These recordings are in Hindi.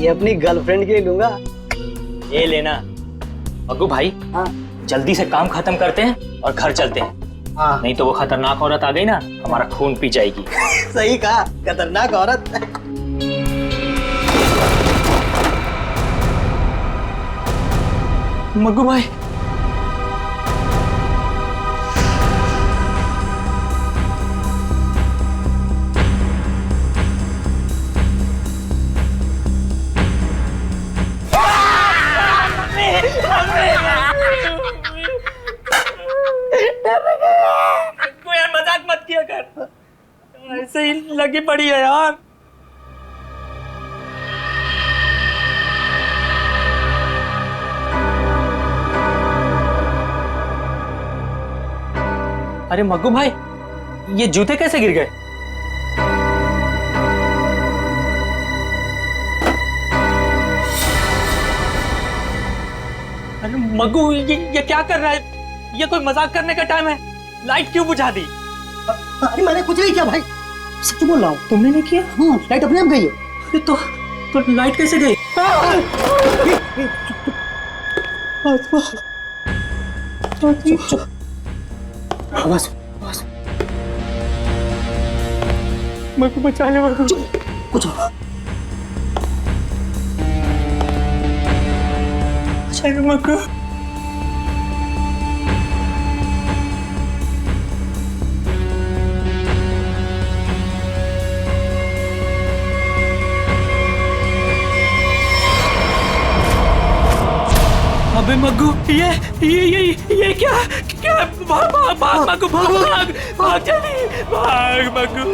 ये अपनी गर्लफ्रेंड के लिए लूंगा। ये लेना। मग्गू भाई, हाँ जल्दी से काम खत्म करते हैं और घर चलते हैं। हाँ नहीं तो वो खतरनाक औरत आ गई ना, हमारा खून पी जाएगी। सही कहा, खतरनाक औरत। मग्गू भाई, यार मजाक मत किया कर, ऐसे ही लगी पड़ी है यार। अरे मग्गू भाई, ये जूते कैसे गिर गए? अरे मग्गू, ये क्या कर रहा है? ये कोई मजाक करने का टाइम है? लाइट क्यों बुझा दी? अरे मैंने कुछ नहीं किया भाई, सच बोल रहा हूँ। तुमने नहीं किया? हाँ, लाइट अपने आप गई है। अरे तो लाइट कैसे गई? बस मग्गू बचा ले मग्गू। कुछ अरे मग्गू, अबे मग्गू, ये क्या? भाग मग्गू, भाग जल्दी, भाग मग्गू।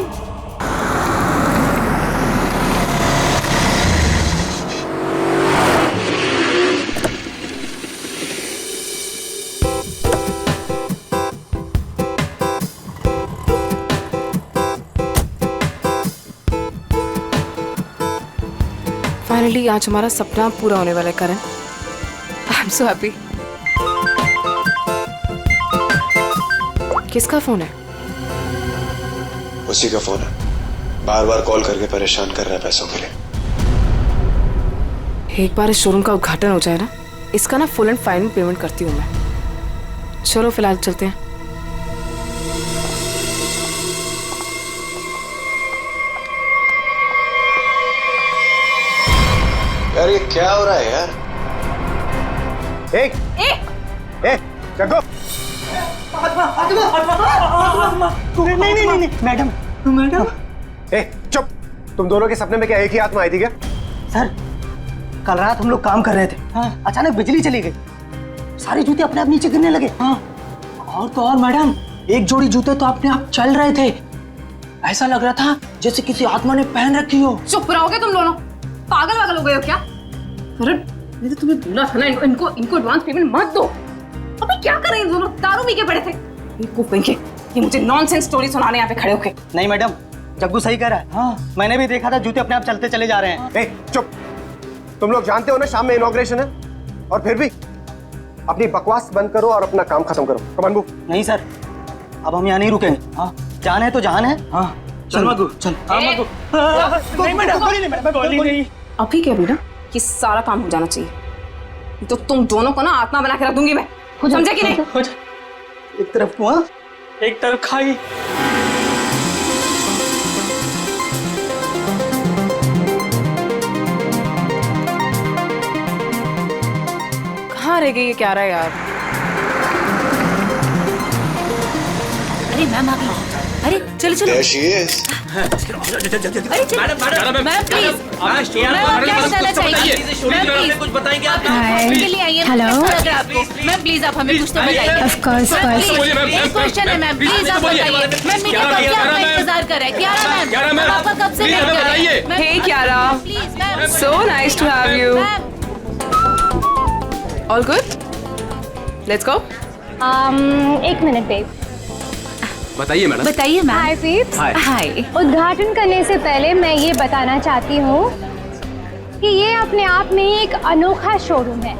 फाइनली आज हमारा सपना पूरा होने वाला है Karan. I am so happy. किसका फोन है? उसी का फोन है, बार बार कॉल करके परेशान कर रहा है पैसों के लिए। एक बार इस शोरूम का उद्घाटन हो जाए ना, इसका ना फुल एंड फाइनल पेमेंट करती हूँ मैं। चलो फिलहाल चलते हैं। यार ये क्या हो रहा है यार? एक जग्गू, नहीं मैडम, चुप। तुम दोनों के सपने में क्या एक ही आत्मा आई थी क्या? सर कल रात हम लोग काम कर रहे थे। हाँ। अचानक बिजली चली गई, सारे जूते अपने आप नीचे गिरने लगे। हाँ। और तो और मैडम, एक जोड़ी जूते तो अपने आप चल रहे थे। ऐसा लग रहा था जैसे किसी आत्मा ने पहन रखी हो। चुप रहोगे तुम दोनों? पागल हो गए हो क्या? अरे मैंने तो तुम्हें बोला था ना, इनको एडवांस पेमेंट मत दो। अबे क्या कर रहे हैं दोनों? दारू पी के पड़े थे। ये मुझे नॉनसेंस स्टोरी सुनाने यहाँ पे खड़े होके। नहीं मैडम, जग्गू सही कह रहा है। हाँ। मैंने भी देखा था, जूते अपने आप चलते चले जा रहे हैं। चुप। तुम लोग जानते हो ना शाम में इनॉग्रेशन है, और फिर भी अपनी बकवास बंद करो और अपना काम खत्म करो। कमान मूव। नहीं सर, अब हम यहाँ नहीं रुकेंगे। हाँ, जान है तो जान है। हाँ चल मग्गू, चल। हाँ मग्गू। नहीं मैडम, गोली नहीं। अभी क्या बेटा, कि सारा काम हो जाना चाहिए, तो तुम दोनों को ना आत्मा बना के रख दूंगी मैं। समझे कि नहीं? एक तरफ कुआं, एक तरफ खाई। कहाँ रह गई ये क्या रहा है यार? अरे मैम आ गई। अरे चलो चलो। There she is. अरे मैडम प्लीज, मैम क्या बताना चाहिए? मैम प्लीज कुछ बताएंगे आप? के लिए आइए। हेलो मैम, प्लीज आप हमें कुछ तो बताइए। ऑफ कोर्स एक क्वेश्चन है मैम, प्लीज आप बताइए। मैम मीडिया कब से आपका इंतजार कर रहा है? क्यारा मैम आपका कब से वेट कर रही है? Hey Kiara, please ma'am. so nice to have you. All good? Let's go. एक मिनट बेब। बताइए मैडम। बताइए मैम। हाय पीप्स। हाय। उद्घाटन करने से पहले मैं ये बताना चाहती हूँ कि ये अपने आप में ही एक अनोखा शोरूम है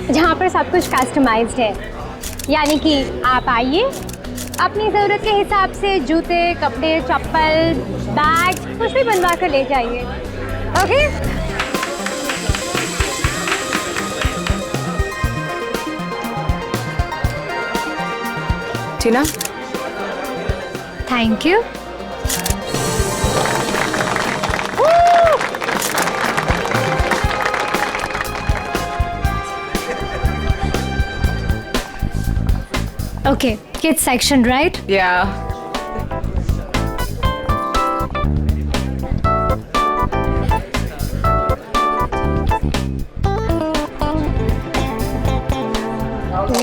जहाँ पर सब कुछ कस्टमाइज्ड है। यानी कि आप आइए, अपनी ज़रूरत के हिसाब से जूते, कपड़े, चप्पल, बैग कुछ भी बनवा कर ले जाइए। Okay? Tina, thank you. Okay, kids section, right? या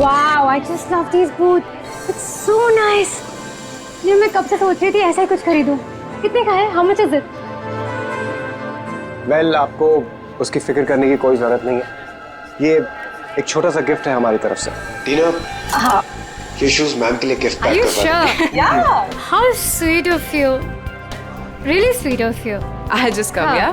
Wow, I just love these boots. It's so nice. ये मैं कब से सोच रही थी ऐसा ही कुछ खरीदूं। कितने का है? How much is it? Well, आपको उसकी फिक्र करने की कोई जरूरत नहीं है। ये एक छोटा सा गिफ्ट है हमारी तरफ से। टीना, ये शूज मैम के लिए गिफ्ट Are पैक you करवा दो। sure? Yeah. How sweet of you. Really sweet of you. I just come, हाँ। या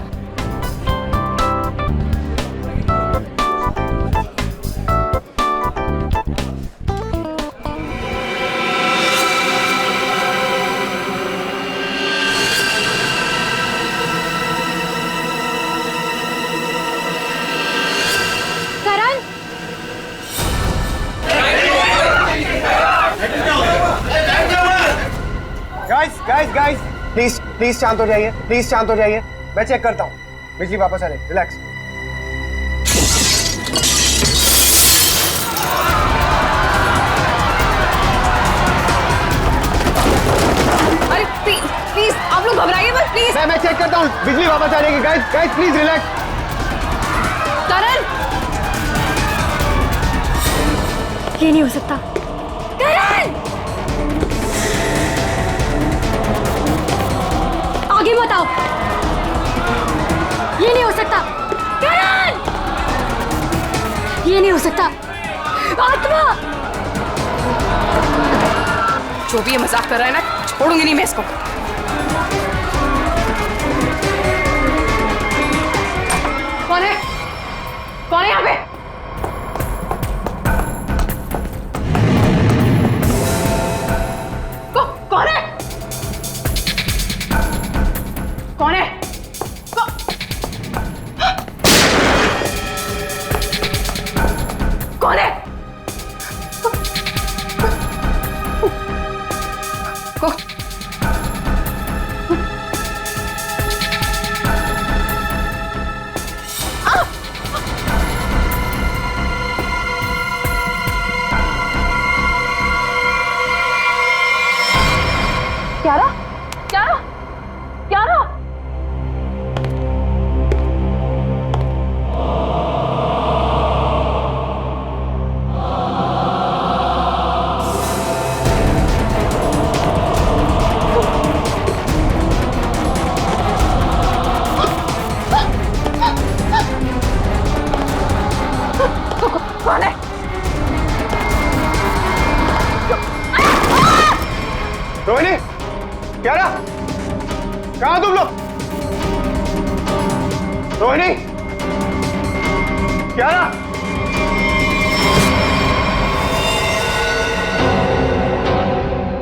करण, गाइस, प्लीज शांत हो जाइए, प्लीज शांत हो जाइए। मैं चेक करता हूँ, बिजली वापस आ जाएगी, रिलैक्स। अरे प्लीज आप लोग घबराइए मत, प्लीज। मैं चेक करता हूँ, बिजली वापस आ जाएगी। Guys please relax. करण, ये नहीं हो सकता। करण, आगे मत आओ। ये नहीं हो सकता। करण, ये नहीं हो सकता। आत्मा, जो भी ये मजाक कर रहा है ना, छोड़ूंगी नहीं मैं इसको। कौन है? कौन है यहाँ पे? कौन है? कौन है? कौन है? क्यारा? क्यारा? क्यारा? कौन है? रोहिणी, क्यारा, कहाँ तुम लोग? रोहिणी, क्यारा,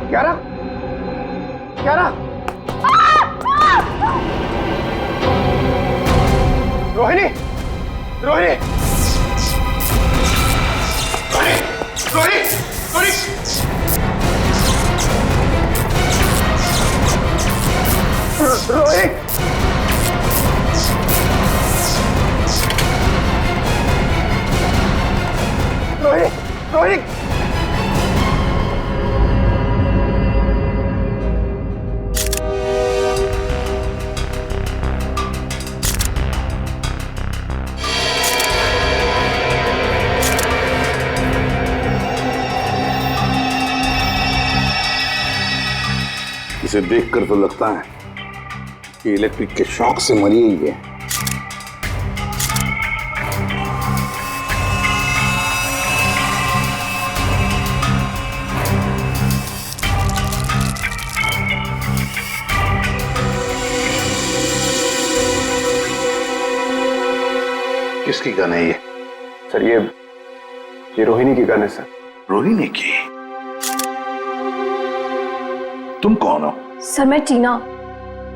क्यारा, क्यारा, रोहिणी, रोहिणी, रोहिणी, रोहिणी, रोहिणी, रोहिणी, रोहिणी, इसे देखकर तो लगता है कि इलेक्ट्रिक के शॉक से मरी ही है। किसकी गन है ये? सर ये रोहिणी की गन है सर। रोहिणी की? तुम कौन हो? सर मैं टीना,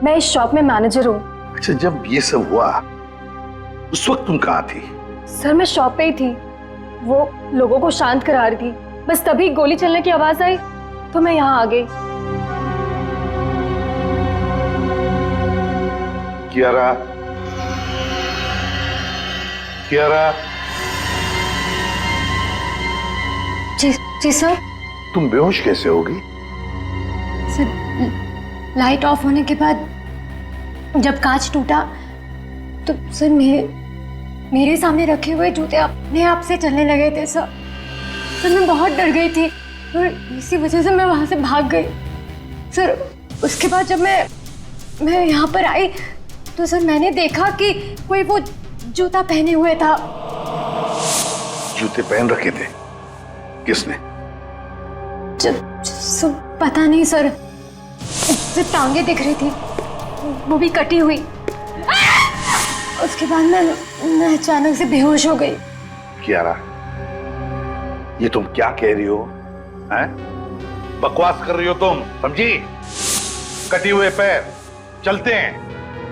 मैं इस शॉप में मैनेजर हूँ। अच्छा, जब ये सब हुआ उस वक्त तुम कहाँ थी? सर मैं शॉप पे ही थी, वो लोगों को शांत करा रही थी, बस तभी गोली चलने की आवाज आई तो मैं यहाँ आ गई। कियारा, कियारा, जी जी सर। तुम बेहोश कैसे होगी? सर लाइट ऑफ होने के बाद जब कांच टूटा तो सर मेरे सामने रखे हुए जूते अपने आप से चलने लगे थे सर। सर मैं बहुत डर गई थी और इसी वजह से मैं वहां से भाग गई सर। उसके बाद जब मैं यहाँ पर आई तो सर मैंने देखा कि कोई वो जूता पहने हुए था। जूते पहन रखे थे? किसने? पता नहीं सर, सिर्फ टांगे दिख रही थी, वो भी कटी हुई। उसके बाद मैं अचानक से बेहोश हो गई। कियारा, ये तुम क्या कह रही हो? हैं? बकवास कर रही हो तुम, समझी? कटी हुए पैर चलते हैं,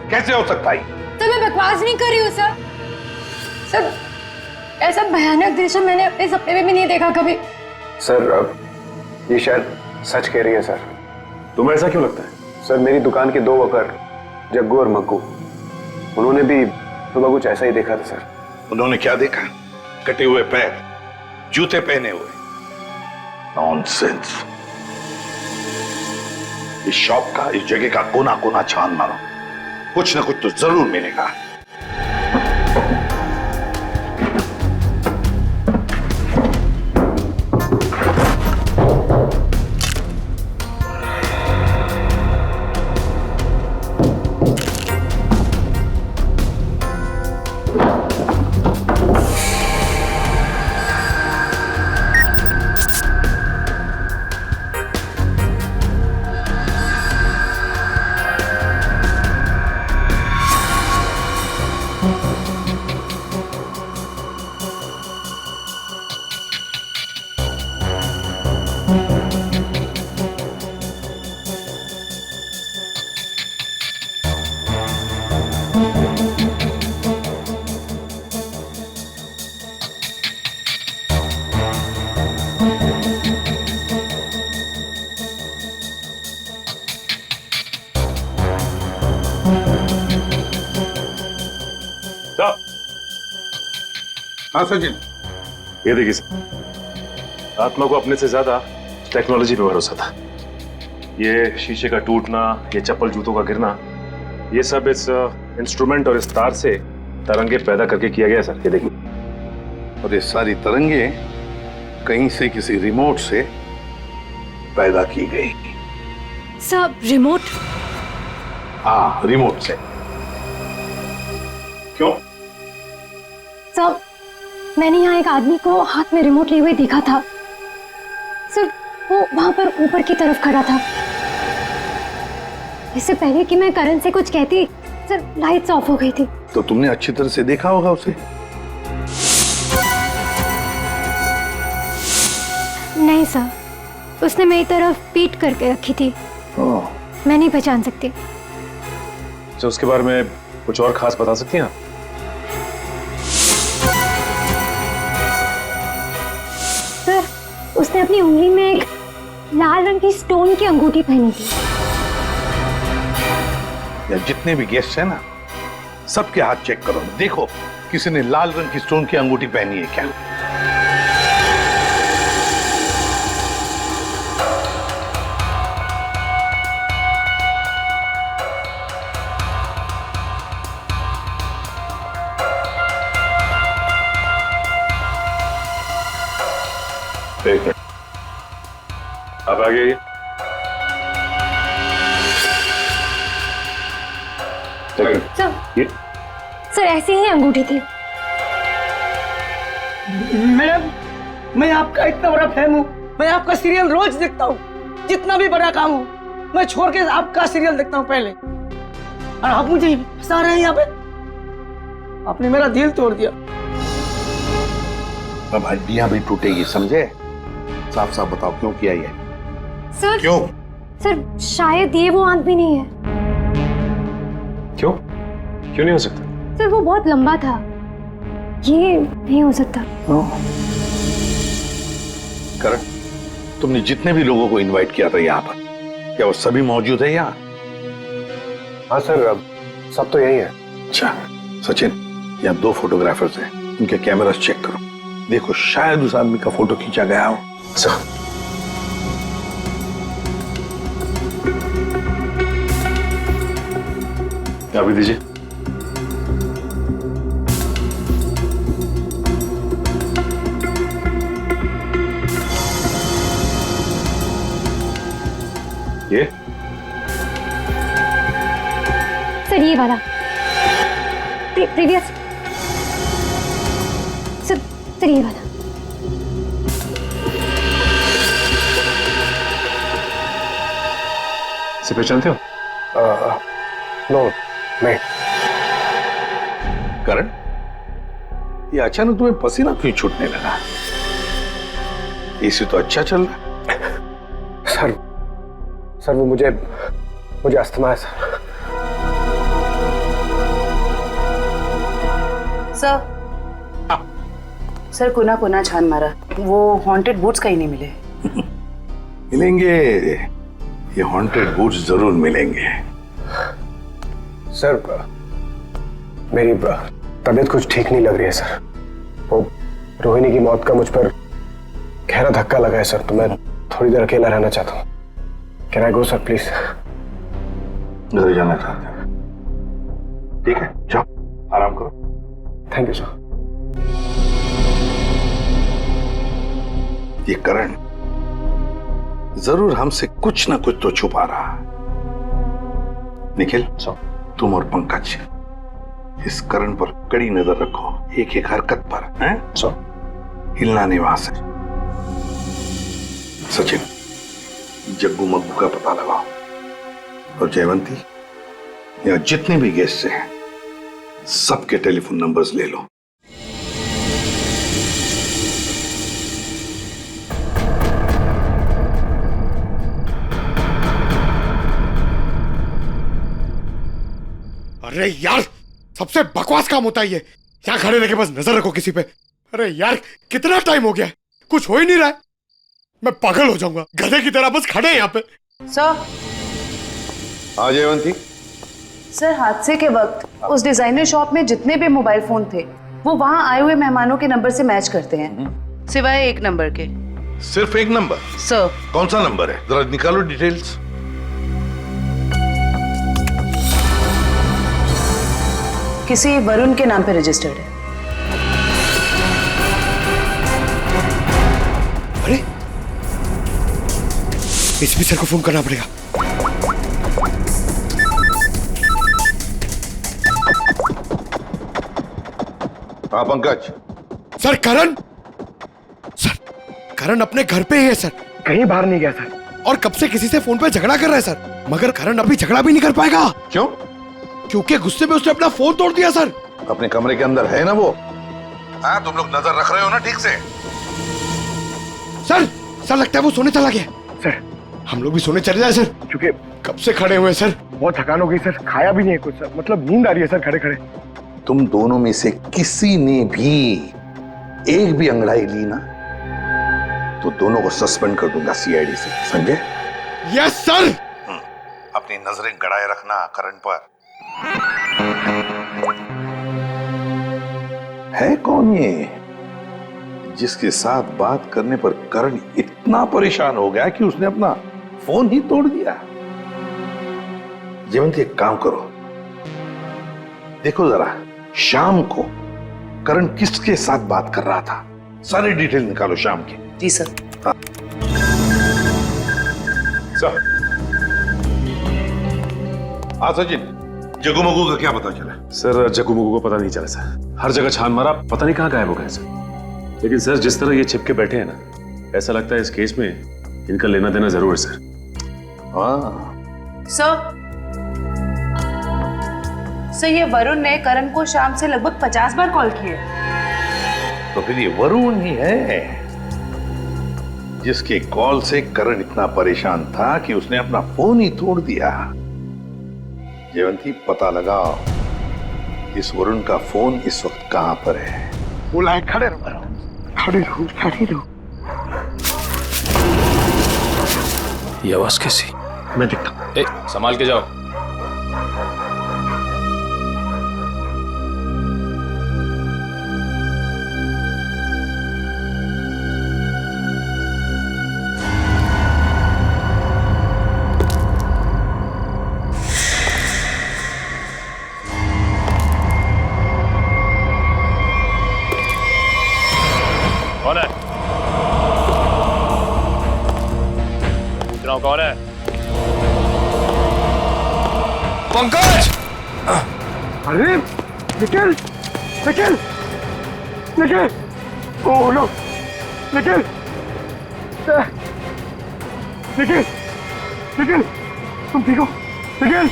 कैसे हो सकता है? तो मैं बकवास नहीं कर रही हूँ सर। सर ऐसा भयानक दृश्य मैंने अपने सपने में भी नहीं देखा कभी। सर अब ये शायद सच कह रही है सर। तुम्हें ऐसा क्यों लगता है? सर मेरी दुकान के 2 वर्कर जग्गू और मग्गू, उन्होंने भी सुबह कुछ ऐसा ही देखा था सर। उन्होंने क्या देखा? कटे हुए पैर, जूते पहने हुए? नॉनसेंस। इस शॉप का, इस जगह का कोना कोना छान मारो, कुछ ना कुछ तो जरूर मिलेगा। हाँ सचिन, ये देखिए सर, आत्मा को अपने से ज्यादा टेक्नोलॉजी पे भरोसा था। ये शीशे का टूटना, ये चप्पल जूतों का गिरना, ये सब इस इंस्ट्रूमेंट और इस तार से तरंगे पैदा करके किया गया सर। ये देखिए। और ये सारी तरंगे कहीं से, किसी रिमोट से पैदा की गई। Sir remote? हाँ, रिमोट से। क्यों? सर मैंने यहाँ एक आदमी को हाथ में रिमोट लिए हुए देखा था सर। वो वहां पर ऊपर की तरफ खड़ा था। इससे पहले कि मैं करण से कुछ कहती सर लाइट्स ऑफ हो गई थी। तो तुमने अच्छी तरह से देखा होगा उसे? नहीं सर, उसने मेरी तरफ पीठ करके रखी थी। मैं नहीं पहचान सकती। तो उसके बारे में कुछ और खास बता सकती हैं आप? उसने अपनी उंगली में एक लाल रंग की स्टोन की अंगूठी पहनी थी। या जितने भी गेस्ट हैं ना, सबके हाथ चेक करो, देखो किसी ने लाल रंग की स्टोन की अंगूठी पहनी है क्या? एक मिनट, आप आगे आइए। सर ऐसी ही अंगूठी थी। मैडम, मैं आपका इतना बड़ा फैन हूँ, मैं आपका सीरियल रोज देखता हूँ, जितना भी बड़ा काम हो मैं छोड़ के आपका सीरियल देखता हूँ पहले, और आप मुझे फंसा रहे हैं यहाँ पे। आपने मेरा दिल तोड़ दिया। अब हड्डियां भी टूटेगी, समझे? साफ साफ बताओ क्यों किया ये? सर क्यों? सर शायद ये वो आदमी नहीं है। क्यों? क्यों नहीं हो सकता? सर वो बहुत लंबा था, ये नहीं हो सकता। करण, तुमने जितने भी लोगों को इनवाइट किया था यहाँ पर, क्या वो सभी मौजूद है यहाँ? हाँ सर, अब सब तो यही है। अच्छा सचिन, यहाँ 2 फोटोग्राफर्स हैं, उनके कैमरास चेक करो, देखो शायद उस आदमी का फोटो खींचा गया हो। सर अभी दीजिए। ये सर ये वाला प्रीवियस सर ये वाला। इसे पहचानते हो? नो नहीं। करण, ये अचानक तुम्हें पसीना क्यों छूटने लगा? एसी तो अच्छा चल रहा है। सर वो मुझे अस्थमा है सर। सर कोना छान मारा, वो हॉन्टेड बूट्स कहीं नहीं मिले। मिलेंगे, ये हॉन्टेड बूट्स जरूर मिलेंगे। सर मेरी तबीयत कुछ ठीक नहीं लग रही है सर। वो रोहिणी की मौत का मुझ पर गहरा धक्का लगा है सर, तो मैं थोड़ी देर अकेला रहना चाहता हूँ। Can I go sir please? घर जाना चाहते हैं? ठीक है, जाओ आराम करो। Thank you sir. ये करण जरूर हमसे कुछ ना कुछ तो छुपा रहा है। निखिल, तुम और पंकज इस करण पर कड़ी नजर रखो, एक एक हरकत पर, हैं? हिलना नहीं वहां से। सचिन, जग्गू मग्गू का पता लगाओ, और जयवंती, यहाँ जितने भी गेस्ट हैं सबके टेलीफोन नंबर्स ले लो। अरे यार, सबसे बकवास काम होता है ये। यहाँ खड़े रह के बस नजर रखो किसी पे। अरे यार, कितना टाइम हो गया, कुछ हो ही नहीं रहा है। मैं पागल हो जाऊंगा, गधे की तरह बस खड़े हैं यहाँ पे। सर। हाँ जयवंती। सर हादसे के वक्त उस डिजाइनर शॉप में जितने भी मोबाइल फोन थे वो वहां आए हुए मेहमानों के नंबर से मैच करते हैं, सिवाय एक नंबर के। सिर्फ एक नंबर? सर। कौन सा नंबर है, जरा निकालो डिटेल्स। किसी वरुण के नाम पे रजिस्टर्ड है। अरे एसपी सर को फोन करना पड़ेगा। हाँ पंकज। सर करण, करण अपने घर पे ही है सर, कहीं बाहर नहीं गया सर। और कब से किसी से फोन पे झगड़ा कर रहा है सर, मगर करण अभी झगड़ा भी नहीं कर पाएगा। क्यों? क्योंकि गुस्से में उसने अपना फोन तोड़ दिया सर। अपने कमरे के अंदर है ना वो? हाँ, तुम लोग नजर रख रहे हो ना ठीक से? सर लगता है वो सोने चला गया। सर हम लोग भी सोने चले जाए सर, क्योंकि कब से खड़े हुए सर, बहुत थकान हो गई सर, खाया भी नहीं है कुछ सर, मतलब नींद आ रही है सर खड़े खड़े। तुम दोनों में से किसी ने भी एक भी अंगड़ाई ली ना तो दोनों को सस्पेंड कर दूंगा सीआईडी से, समझे? Yes sir. अपनी नजरें गड़ाए रखना करण पर। है कौन ये जिसके साथ बात करने पर करण इतना परेशान हो गया कि उसने अपना फोन ही तोड़ दिया? जयवंती, एक काम करो, देखो जरा शाम को करण किसके साथ बात कर रहा था, सारी डिटेल निकालो शाम की। जी सर। हाँ। सर। हाँ सचिन, जग्गू मग्गू का क्या पता चला? सर जग्गू मग्गू को पता नहीं चला सर, हर जगह छान मारा, पता नहीं कहाँ गायब हो गए सर। लेकिन सर जिस तरह ये छिपके बैठे हैं ना, ऐसा लगता है इस केस में इनका लेना देना जरूर है सर। हाँ सर ये वरुण ने करण को शाम से लगभग 50 बार कॉल किए। तो फिर ये वरुण ही है जिसके कॉल से करण इतना परेशान था कि उसने अपना फोन ही तोड़ दिया। जयवंती, पता लगाओ इस वरुण का फोन इस वक्त कहां पर है। बोला है खड़े रहो, खड़े रहो, खड़े रहो। ये आवाज कैसी? मैं देखता हूँ। ए, संभाल के जाओ। कौन है? पूछ रहा हूं कौन है? पंकज! अरे निखिल! निखिल! निखिल! Oh no! निखिल! निखिल! निखिल! तुम ठीक हो? निखिल!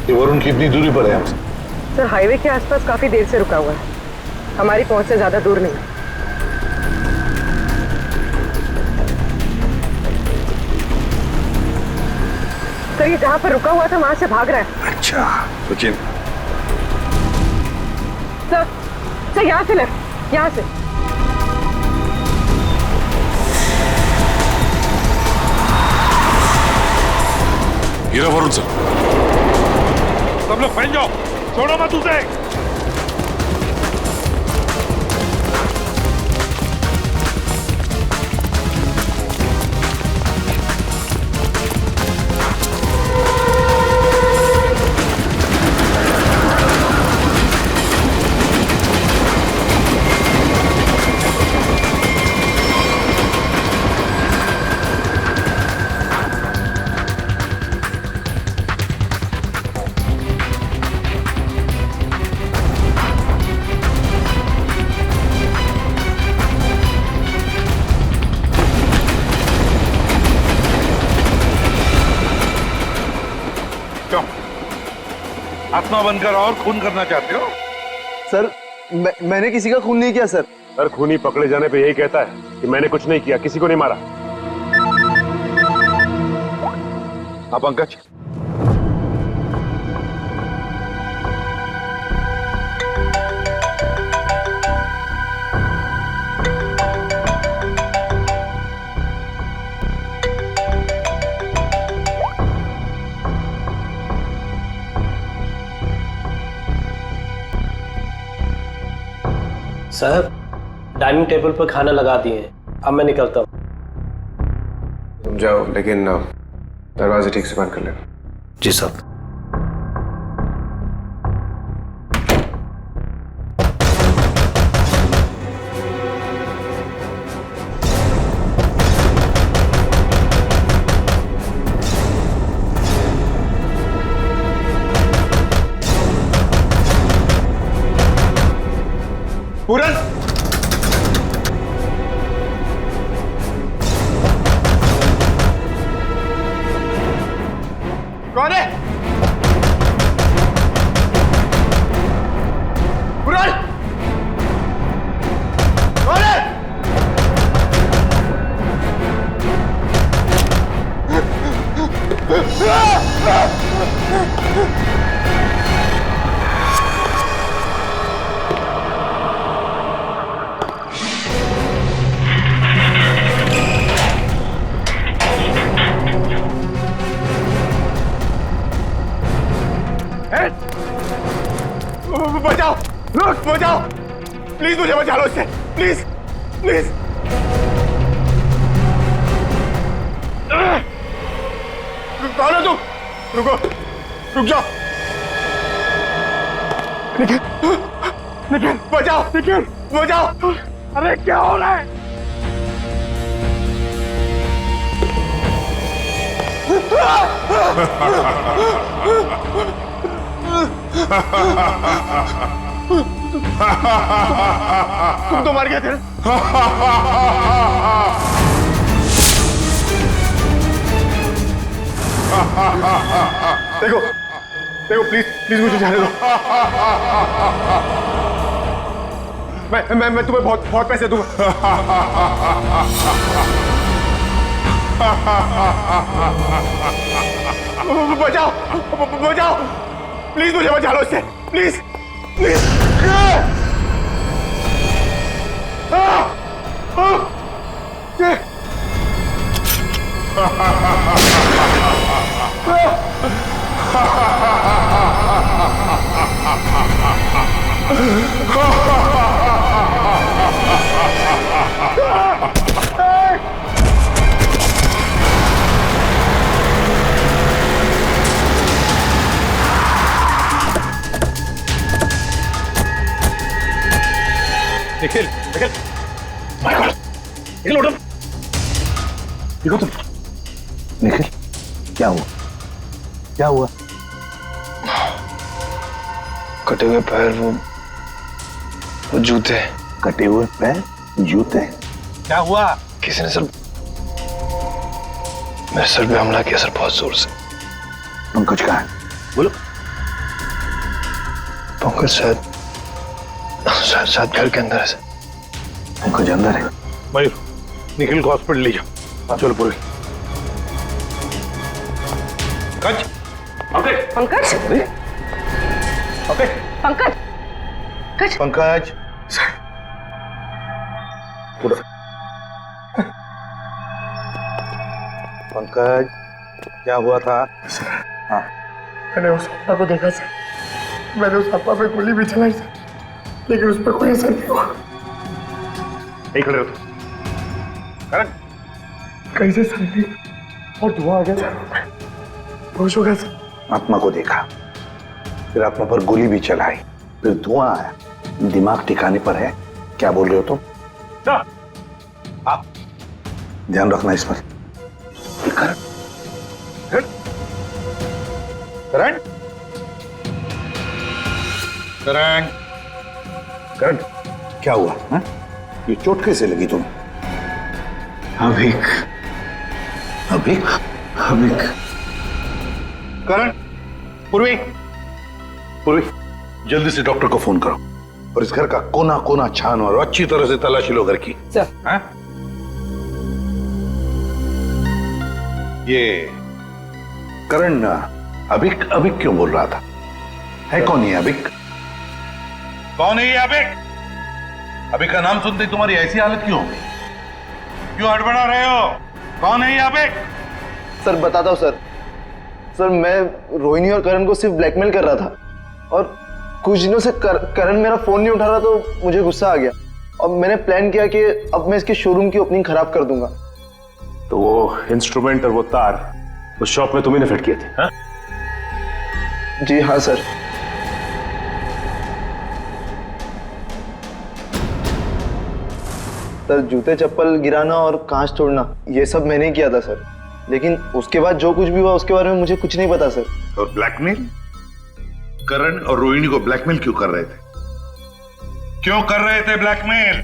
ये वरुण कितनी दूरी पर है हमसे? सर हाईवे के आसपास काफी देर से रुका हुआ है, हमारी पहुंच से ज्यादा दूर नहीं। सर ये जहां पर रुका हुआ था वहां से भाग रहा है। अच्छा सचिन, सर यहाँ से लेफ्ट, यहाँ से। हीरा वरुण सर। सब लोग फैल जाओ, छोड़ो मत उसे। आत्मा बनकर और खून करना चाहते हो? सर मैंने किसी का खून नहीं किया सर। सर खूनी पकड़े जाने पे यही कहता है कि मैंने कुछ नहीं किया, किसी को नहीं मारा। हाँ पंकज, साहब डाइनिंग टेबल पर खाना लगा दिए, अब मैं निकलता हूँ। तुम जाओ, लेकिन दरवाजे ठीक से बंद कर लेना। जी साहब। पूरन! कौन है? पूरन! कौन है? बचाओ! रुक, बचाओ! प्लीज मुझे बचा लो इससे, प्लीज, प्लीज। कौन है तुम? रुको, रुक जाओ। निखिल, निखिल, बचाओ, निखिल, बचाओ! अरे क्या हो रहा है? तुम तो मर गए थे। देखो, देखो, प्लीज, प्लीज मुझे जाने दो। मैं तुम्हें बहुत बहुत पैसे दूंगा। बचाओ, बचाओ, प्लीज मुझे बचा लो इससे, please, please. Nikhil Nikhil my God Nikhil उठो देखो तुम निखिल क्या हुआ क्या हुआ कटे हुए पैर वो जूते कटे हुए पैर जूते क्या हुआ किसी ने सर मेरे सर पे हमला किया सर बहुत जोर से पंकज कहाँ है बोलो पंकज शायद घर के अंदर है सर पंकज अंदर है मयूर निखिल को हॉस्पिटल ले जाओ चलो पूरे पंकज पंकज पंकज पंकज पूरा पंकज क्या हुआ था हाँ मैंने उस अप्पा को देखा सर मैंने उस अप्पा पे गोली भी चलाई सर लेकिन उस पर कोई असर नहीं हुआ नहीं खड़े हो करण कैसे सर नहीं और धुआं आ गया सर होश हो गया सर आत्मा को देखा फिर आत्मा पर गोली भी चलाई फिर धुआं आया दिमाग ठिकाने पर है क्या बोल रहे हो तुम आप ध्यान रखना इस पर करण करण करण करण क्या हुआ है? ये चोट कैसे लगी तुम्हें अभिक अभिक अभिक करण पूर्वी पूर्वी जल्दी से डॉक्टर को फोन करो और इस घर का कोना कोना छानो और अच्छी तरह से तलाशी लो घर की सर ये करण अभिक अभिक क्यों बोल रहा था है कौन ये अभिक कौन है ये अभिक अभिक का नाम सुनते तुम्हारी ऐसी हालत क्यों हो गई क्यों हड़बड़ा रहे हो कौन है ये अभिक सर बताता हूँ सर मैं रोहिणी और करण को सिर्फ ब्लैकमेल कर रहा था और कुछ दिनों से करण मेरा फोन नहीं उठा रहा तो मुझे गुस्सा आ गया और मैंने प्लान किया कि अब मैं इसके शोरूम की ओपनिंग खराब कर दूंगा। तो वो इंस्ट्रूमेंट और वो तार उस शॉप में तुम्ही ने फिट किए थे हाँ? जी हाँ सर। सर जूते चप्पल गिराना और कांच तोड़ना ये सब मैंने ही किया था सर लेकिन उसके बाद जो कुछ भी हुआ उसके बारे में मुझे कुछ नहीं पता सर। और ब्लैकमेल करण और रोहिणी को ब्लैकमेल क्यों कर रहे थे ब्लैकमेल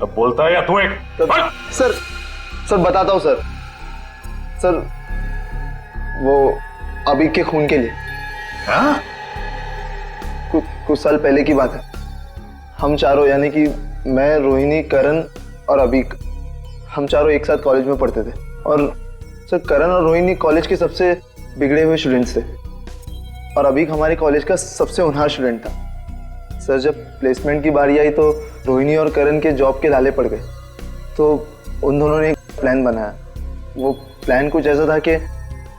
अब बोलता है या तू एक सर बताता हूँ सर वो अभिक के खून के लिए हाँ? कुछ साल पहले की बात है हम चारों यानी कि मैं रोहिणी करण और अभिक हम चारों एक साथ कॉलेज में पढ़ते थे और सर करण और रोहिणी कॉलेज के सबसे बिगड़े हुए स्टूडेंट्स थे और अभिक हमारे कॉलेज का सबसे होनहार स्टूडेंट था। सर जब प्लेसमेंट की बारी आई तो रोहिणी और करण के जॉब के लाले पड़ गए तो उन दोनों ने एक प्लान बनाया। वो प्लान कुछ ऐसा था कि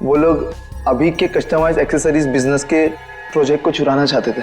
वो लोग अभिक के कस्टमाइज एक्सेसरीज बिजनेस के प्रोजेक्ट को चुराना चाहते थे।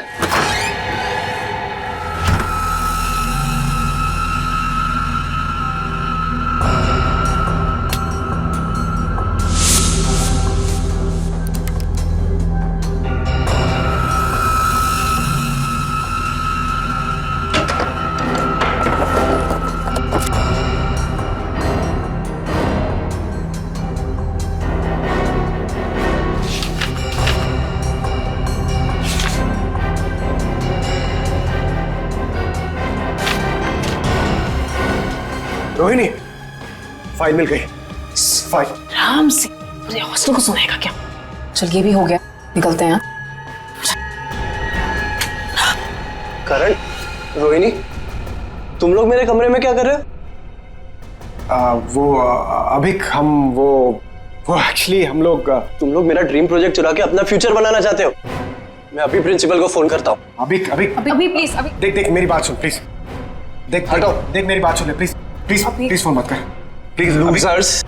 रोहिणी फाइल मिल गई फाइल आराम से पूरे हॉस्टल को सुनाएगा क्या। चल ये भी हो गया निकलते हैं। करण रोहिणी तुम लोग मेरे कमरे में क्या कर रहे हो? वो अभिक हम वो एक्चुअली हम लोग तुम लोग मेरा ड्रीम प्रोजेक्ट चुरा के अपना फ्यूचर बनाना चाहते हो। मैं अभी प्रिंसिपल को फोन करता हूँ। अभिक अभी प्लीज अभी देख मेरी बात सुन प्लीज देख हटो, देख मेरी बात सुन ले प्लीज प्लीज प्लीज फोन मत कर प्लीज। लूजर्स,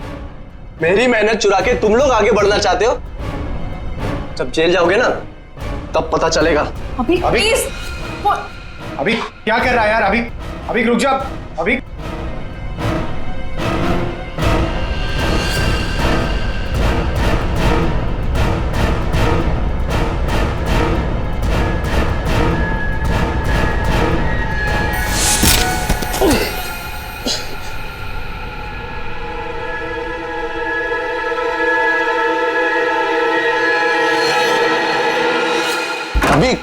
मेरी मेहनत चुरा के तुम लोग आगे बढ़ना चाहते हो? जब जेल जाओगे ना तब पता चलेगा। अभी प्लीज। अभी क्या कर रहा है यार? अभी अभी रुक जा। अभी अभी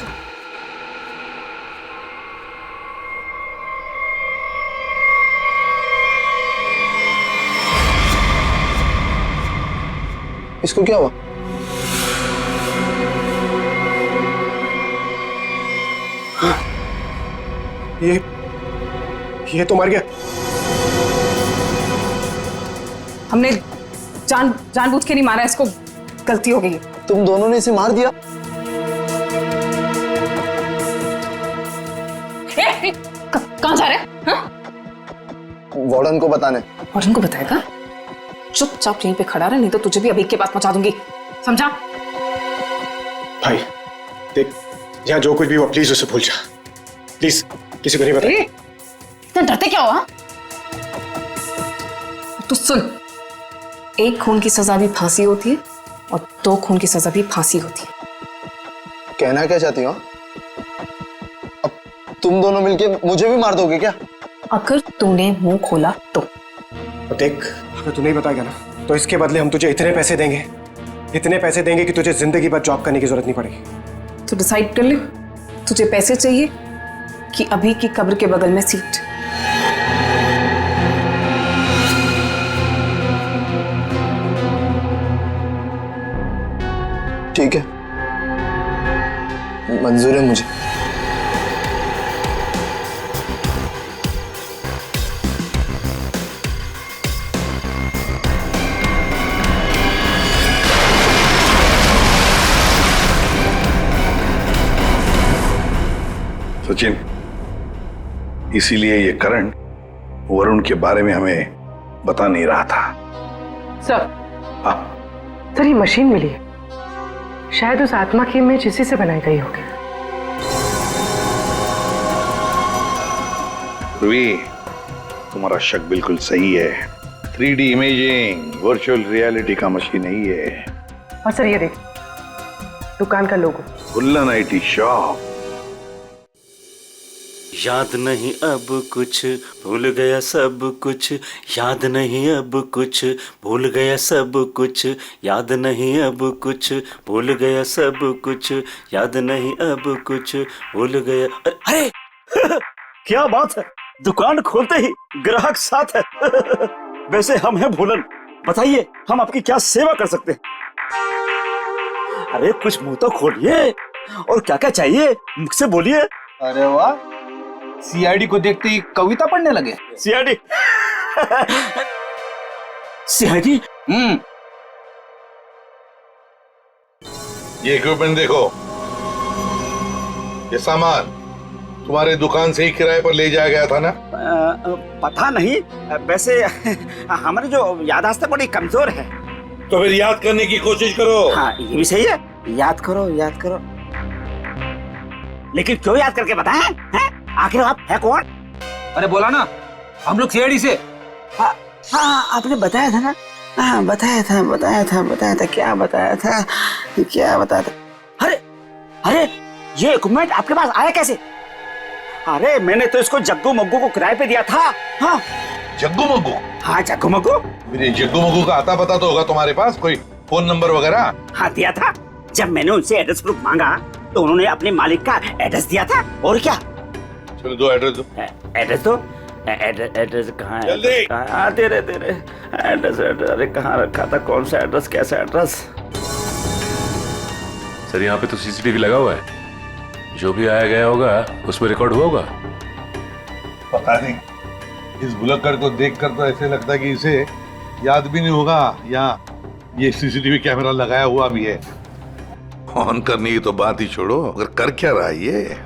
इसको क्या हुआ? ये तो मर गया। हमने जानबूझ के नहीं मारा इसको, गलती हो गई। तुम दोनों ने इसे मार दिया? कहाँ जा रहे हैं? वार्डन को बताने। वार्डन को बताएगा? चुपचाप यहीं पे खड़ा रहे, नहीं तो तुझे भी अभी के पास पहुंचा दूंगी, समझा? भाई देख, यहाँ जो कुछ भी हुआ प्लीज उसे भूल जा, प्लीज किसी को नहीं बता। इतना डरते क्या हुआ? तो सुन, एक खून की सजा भी फांसी होती है और 2 खून की सजा भी फांसी होती है। कहना क्या चाहती हो? अब तुम दोनों मिलके मुझे भी मार दोगे क्या? अगर तूने मुंह खोला तो। देख, अगर तू नहीं बताएगा ना तो इसके बदले हम तुझे इतने पैसे देंगे कि तुझे जिंदगी भर जॉब करने की जरूरत नहीं पड़ेगी। तो डिसाइड कर ले, तुझे पैसे चाहिए कि अभी की कब्र के बगल में सीट? ठीक है, मंजूर है मुझे। सचिन, इसीलिए ये करण वरुण के बारे में हमें बता नहीं रहा था। सर ये मशीन मिली है, शायद उस आत्मा की इमेज इसी से बनाई गई होगी। ध्रुवी, तुम्हारा शक बिल्कुल सही है। 3D इमेजिंग वर्चुअल रियलिटी का मशीन नहीं है। और सर ये देख, दुकान का लोगो। उल्लन IT शॉप। याद नहीं अब कुछ, भूल गया सब कुछ, याद नहीं अब कुछ, भूल गया सब कुछ, याद नहीं अब कुछ, भूल गया सब कुछ, याद नहीं अब कुछ, भूल गया। अरे क्या बात है, दुकान खोलते ही ग्राहक साथ है। वैसे हम हैं भूलन, बताइए हम आपकी क्या सेवा कर सकते हैं? अरे कुछ मुंह तो खोलिए, और क्या क्या चाहिए मुझसे बोलिए। अरे वाह, CID को देखते ही कविता पढ़ने लगे। CID? CID? ये इक्विपमेंट देखो, ये सामान तुम्हारे दुकान से ही किराए पर ले जाया गया था ना? पता नहीं, वैसे हमारी जो याददाश्त है बड़ी कमजोर है। तो फिर याद करने की कोशिश करो। हाँ ये भी सही है, याद करो याद करो। लेकिन क्यों याद करके बताएं? हैं? आखिर आप है कौन? अरे बोला ना, हम लोग CID से। हाँ आपने बताया था ना। हाँ बताया था क्या बताया था? अरे ये इक्विपमेंट आपके पास आया कैसे? अरे मैंने तो इसको जग्गू मग्गू को किराए पे दिया था। हाँ जग्गू मग्गू? हाँ जग्गू मग्गू। मेरे जग्गू मग्गू का आता पता तो होगा तुम्हारे पास, कोई फोन नंबर वगैरह? हाँ दिया था, जब मैंने उनसे एड्रेस प्रूफ मांगा तो उन्होंने अपने मालिक का एड्रेस दिया था। और क्या? चलो दो एड्रेस दो। एड्रेस दो। एड्रेस कहाँ है? दे रहे एड्रेस। अरे कहाँ रखा था, कौन सा एड्रेस, कैसा एड्रेस? सर यहाँ पे तो CCTV लगा हुआ है, जो भी आया गया होगा उसमें रिकॉर्ड हुआ होगा। पता नहीं, इस भुलक्कड़ को देखकर तो ऐसे लगता है कि इसे याद भी नहीं होगा या ये CCTV कैमरा लगाया हुआ भी है। ऑन करने की तो बात ही छोड़ो, अगर कर क्या रहा है ये?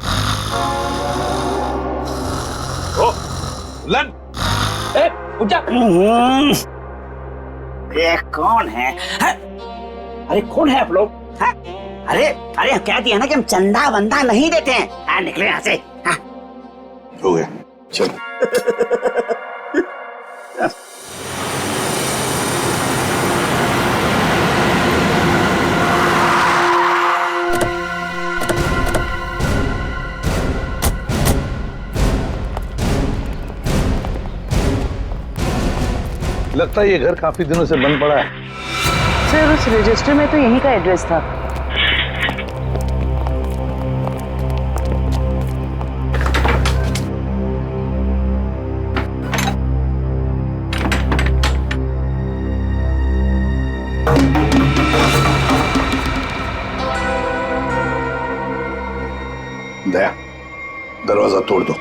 उठ जा। ये कौन है? अरे कौन है आप लोग? अरे अरे कह दिया ना कि हम चंदा वंदा नहीं देते हैं। निकले यहाँ से। हो गया, चल। लगता है ये घर काफी दिनों से बंद पड़ा है। सर उस रजिस्टर में तो यहीं का एड्रेस था। दया, दरवाजा तोड़ दो।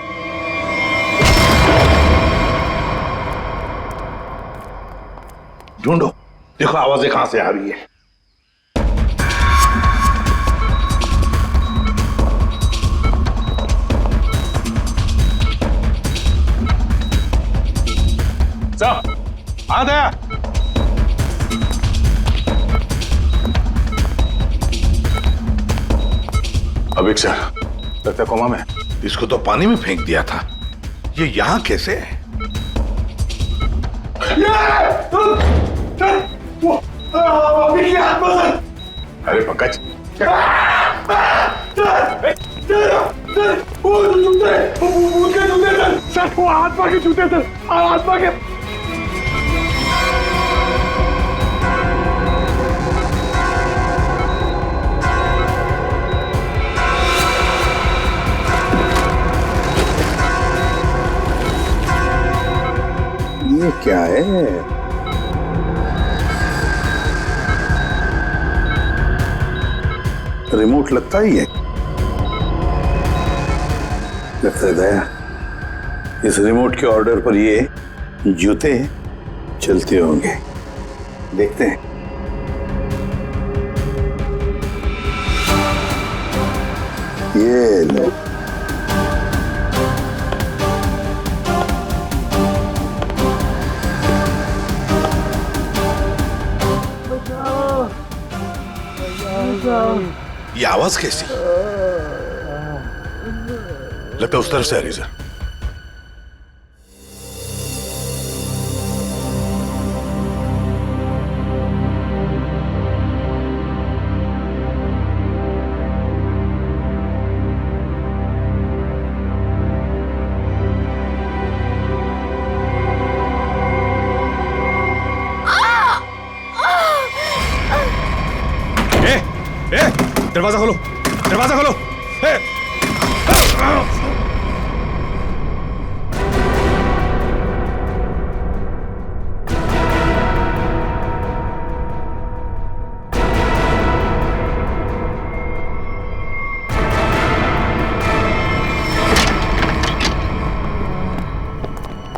ढूंढो, देखो आवाजें कहां से आ रही है। सब आ गया। अभिक सर, लगता है कोमा में। इसको तो पानी में फेंक दिया था, ये यहां कैसे है? अरे पंकज, सर वो आत्मा के जूते थे, आत्मा के। ये क्या है? रिमोट लगता ही है। लगता है दया, इस रिमोट के ऑर्डर पर ये जूते चलते होंगे। देखते हैं। ये लो। ये आवाज कैसी? लगता है उस तरफ से आ रही सर। दरवाजा खोलो, दरवाजा खोलो।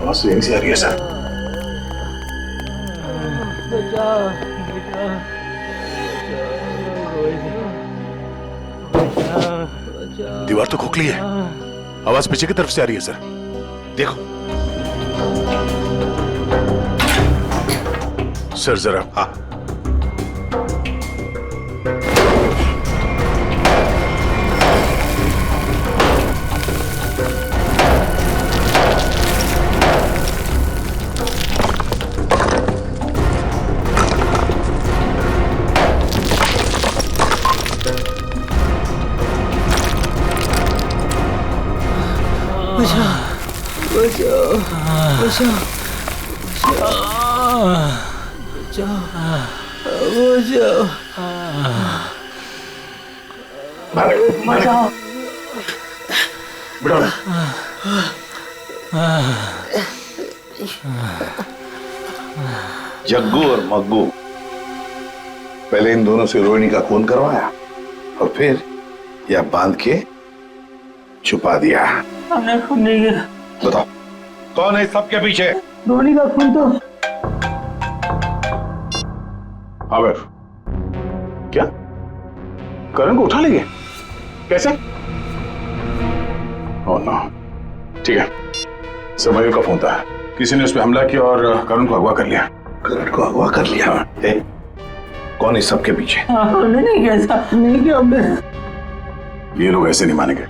आवाज यहीं से आ रही है सर। दीवार तो खोखली है, आवाज पीछे की तरफ से आ रही है सर। देखो सर जरा। हाँ जग्गू और मग्गू, पहले इन दोनों से रोहिणी का खून करवाया और फिर यह बांध के छुपा दिया। हमने खून नहीं किया। बताओ कौन है सबके पीछे? रोहिणी का खून तो आमिर, क्या करण को उठा लेंगे? कैसे? ओह नो, ठीक है, सरमयू का फोन था, किसी ने उस पर हमला किया और करण को अगवा कर लिया। करण को अगवा कर लिया? कौन इस सब के पीछे? हमने नहीं किया ऐसा, नहीं किया हमने। ये लोग ऐसे नहीं मानेंगे।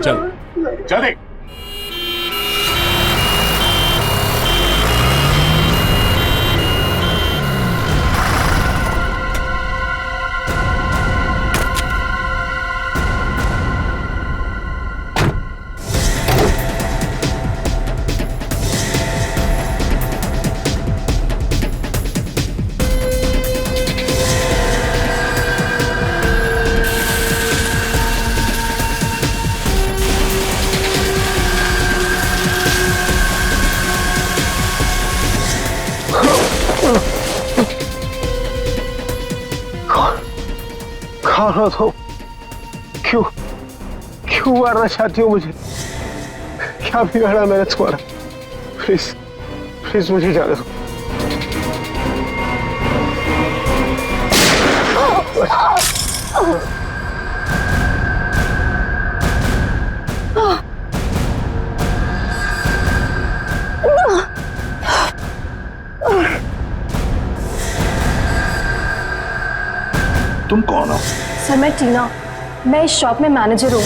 चल चल देख। कौन हो तुम? क्यों क्यों मारना चाहती हो मुझे? क्या बिगाड़ा मैंने तुम्हारा? प्लीज प्लीज मुझे जाने दो। तुम कौन हो? सर मैं टीना, मैं इस शॉप में मैनेजर हूँ।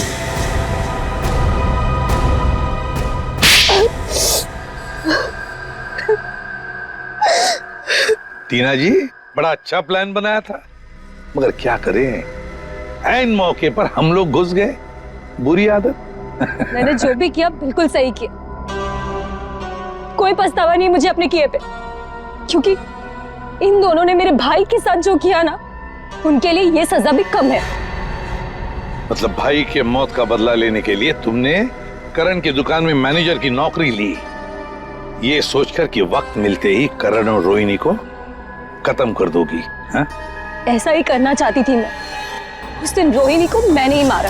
टीना जी, बड़ा अच्छा प्लान बनाया था, मगर क्या करें, ऐन मौके पर हम लोग घुस गए। बुरी आदत। मैंने जो भी किया बिल्कुल सही किया, कोई पछतावा नहीं मुझे अपने किए पे, क्योंकि इन दोनों ने मेरे भाई के साथ जो किया ना, उनके लिए ये सजा भी कम है। मतलब भाई के मौत का बदला लेने के लिए तुमने करण की दुकान में मैनेजर की नौकरी ली, ये सोचकर कि वक्त मिलते ही करण और रोहिणी को खत्म कर दोगी, हाँ? ऐसा ही करना चाहती थी मैं। उस दिन रोहिणी को मैंने ही मारा।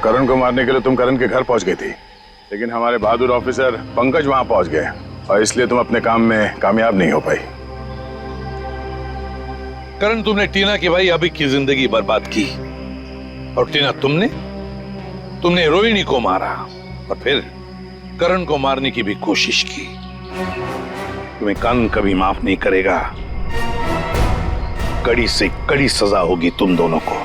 करण को मारने के लिए तुम करण के घर पहुंच गई थी, लेकिन हमारे बहादुर ऑफिसर पंकज वहां पहुंच गए और इसलिए तुम अपने काम में कामयाब नहीं हो पाई। करण, तुमने टीना के भाई अभी की जिंदगी बर्बाद की, और टीना तुमने रोहिणी को मारा और फिर करण को मारने की भी कोशिश की। तुम्हें कानून कभी माफ नहीं करेगा, कड़ी से कड़ी सजा होगी तुम दोनों को।